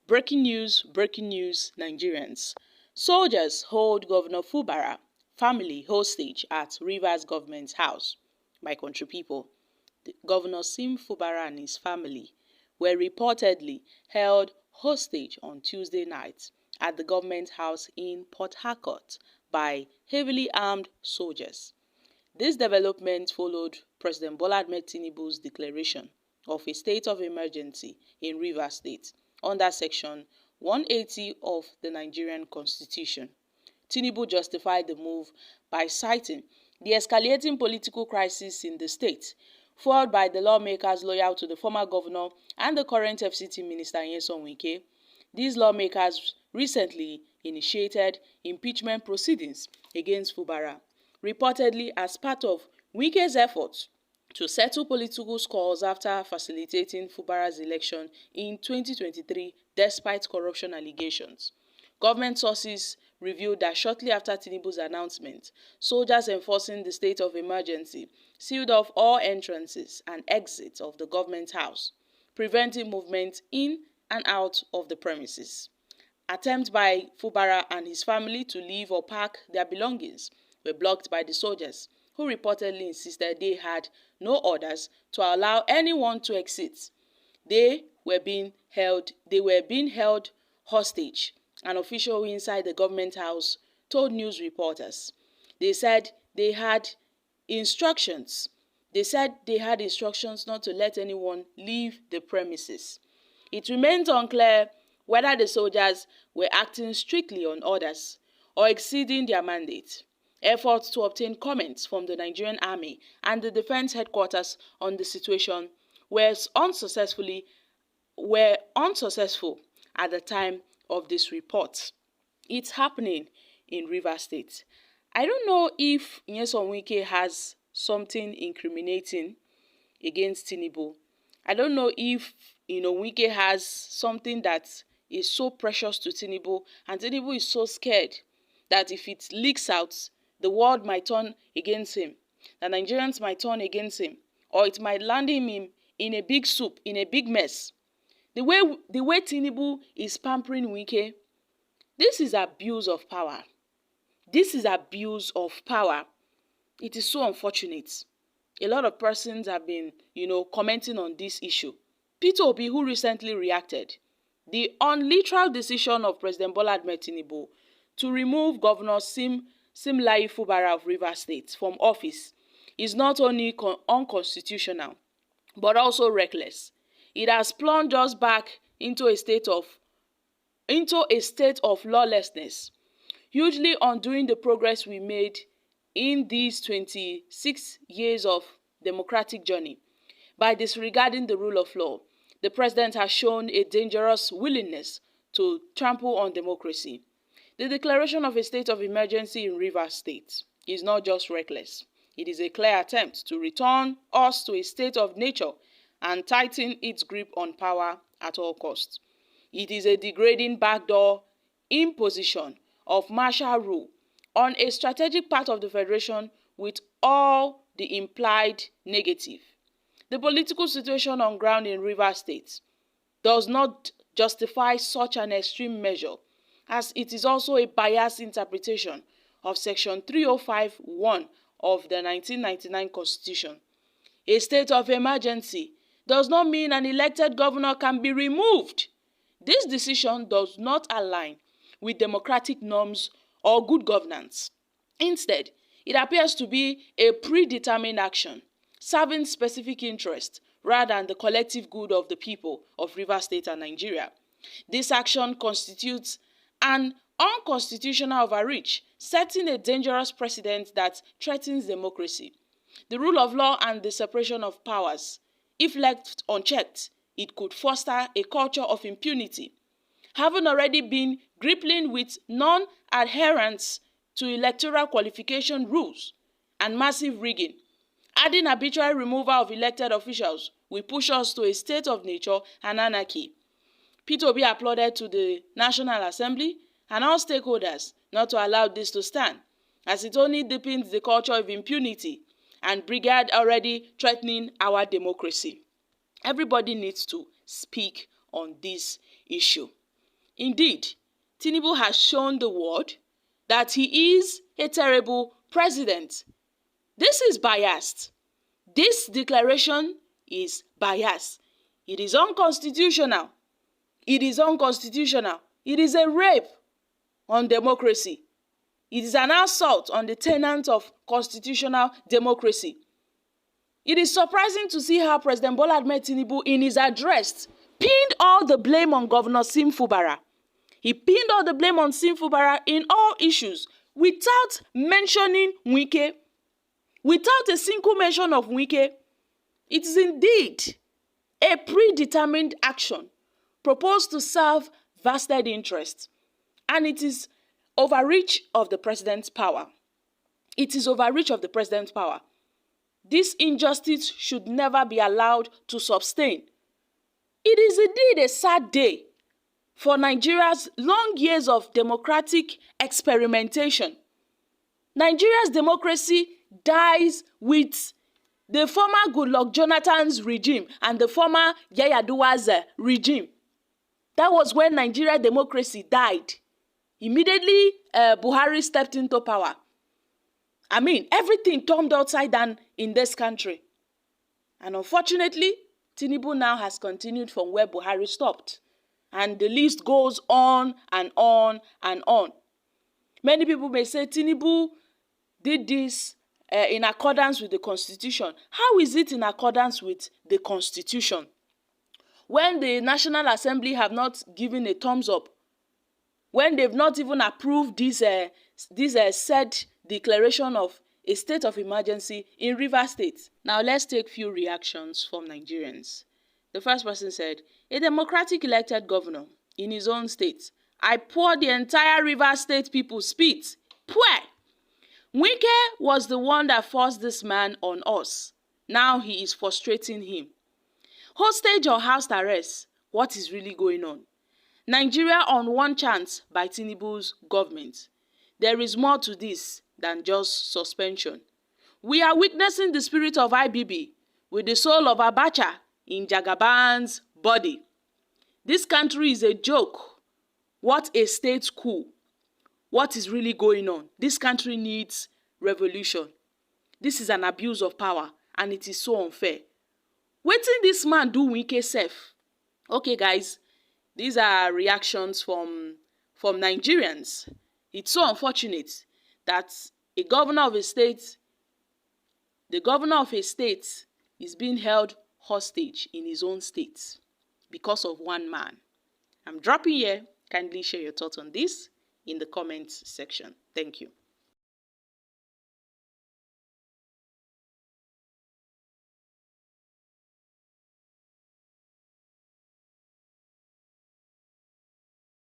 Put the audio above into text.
Breaking news, Nigerians. Soldiers hold Governor Fubara family hostage at Rivers Government House. My country people, Governor Sim Fubara and his family were reportedly held hostage on Tuesday night at the government house in Port Harcourt by heavily armed soldiers. This development followed President Bola Ahmed Tinubu's declaration of a state of emergency in Rivers State under Section 180 of the Nigerian Constitution. Tinubu justified the move by citing the escalating political crisis in the state, fueled by the lawmakers loyal to the former governor and the current FCT minister Nyesom Wike. These lawmakers recently initiated impeachment proceedings against Fubara, reportedly as part of Wike's efforts to settle political scores after facilitating Fubara's election in 2023 despite corruption allegations. Government sources revealed that shortly after Tinubu's announcement, soldiers enforcing the state of emergency sealed off all entrances and exits of the government house, preventing movement in and out of the premises. Attempts by Fubara and his family to leave or park their belongings were blocked by the soldiers, who reportedly insisted they had no orders to allow anyone to exit. They were being held hostage, an official inside the government house told news reporters. They said they had instructions not to let anyone leave the premises. It remains unclear whether the soldiers were acting strictly on orders or exceeding their mandate. Efforts to obtain comments from the Nigerian Army and the Defense Headquarters on the situation were unsuccessful at the time of this report. It's happening in Rivers State. I don't know if Nyesom Wike has something incriminating against Tinubu. I don't know if Wike has something that is so precious to Tinubu, and Tinubu is so scared that if it leaks out, the world might turn against him, the Nigerians might turn against him, or it might land him in a big soup, in a big mess. The way Tinubu is pampering Wike, this is abuse of power. This is abuse of power. It is so unfortunate. A lot of persons have been, commenting on this issue. Peter Obi, who recently reacted, the unliteral decision of President Bola Ahmed Tinubu to remove Governor Simlai Fubara of Rivers State from office is not only unconstitutional, but also reckless. It has plunged us back into a state of lawlessness, hugely undoing the progress we made in these 26 years of democratic journey. By disregarding the rule of law, the president has shown a dangerous willingness to trample on democracy. The declaration of a state of emergency in Rivers State is not just reckless. It is a clear attempt to return us to a state of nature and tighten its grip on power at all costs. It is a degrading backdoor imposition of martial rule on a strategic part of the federation with all the implied negative. The political situation on ground in Rivers State does not justify such an extreme measure, as it is also a biased interpretation of Section 305(1) of the 1999 Constitution. A state of emergency does not mean an elected governor can be removed. This decision does not align with democratic norms or good governance. Instead, it appears to be a predetermined action, serving specific interests rather than the collective good of the people of Rivers State and Nigeria. This action constitutes an unconstitutional overreach, setting a dangerous precedent that threatens democracy, the rule of law, and the separation of powers. If left unchecked, it could foster a culture of impunity. Having already been grappling with non-adherence to electoral qualification rules and massive rigging, adding arbitrary removal of elected officials will push us to a state of nature and anarchy. Peter Obi applauded to the National Assembly and all stakeholders not to allow this to stand, as it only deepens the culture of impunity and brigade already threatening our democracy. Everybody needs to speak on this issue. Indeed, Tinubu has shown the world that he is a terrible president. This is biased. This declaration is biased. It is unconstitutional. It is unconstitutional. It is a rape on democracy. It is an assault on the tenets of constitutional democracy. It is surprising to see how President Bola Ahmed Tinubu, in his address, pinned all the blame on Governor Fubara. He pinned all the blame on Fubara in all issues without mentioning Wike, without a single mention of Wike. It is indeed a predetermined action proposed to serve vested interests, and it is overreach of the president's power. It is overreach of the president's power. This injustice should never be allowed to sustain. It is indeed a sad day for Nigeria's long years of democratic experimentation. Nigeria's democracy dies with the former Goodluck Jonathan's regime and the former Yaya Adua's regime. That was when Nigeria democracy died. Immediately, Buhari stepped into power. I mean, everything turned upside down in this country. And unfortunately, Tinubu now has continued from where Buhari stopped. And the list goes on and on and on. Many people may say Tinubu did this in accordance with the Constitution. How is it in accordance with the Constitution when the National Assembly have not given a thumbs up? When they've not even approved this said declaration of a state of emergency in Rivers State. Now let's take few reactions from Nigerians. The first person said, a democratic elected governor in his own state. I pour the entire Rivers State people spit. Pweh! Wike was the one that forced this man on us. Now he is frustrating him. Hostage or house arrest? What is really going on? Nigeria on one chance by Tinubu's government. There is more to this than just suspension. We are witnessing the spirit of IBB with the soul of Abacha in Jagaban's body. This country is a joke. What a state coup. What is really going on? This country needs revolution. This is an abuse of power and it is so unfair. Wetin this man do Wike sef? Okay guys, these are reactions from Nigerians. It's so unfortunate that the governor of a state is being held hostage in his own state because of one man. I'm dropping here. Kindly share your thoughts on this in the comments section. Thank you.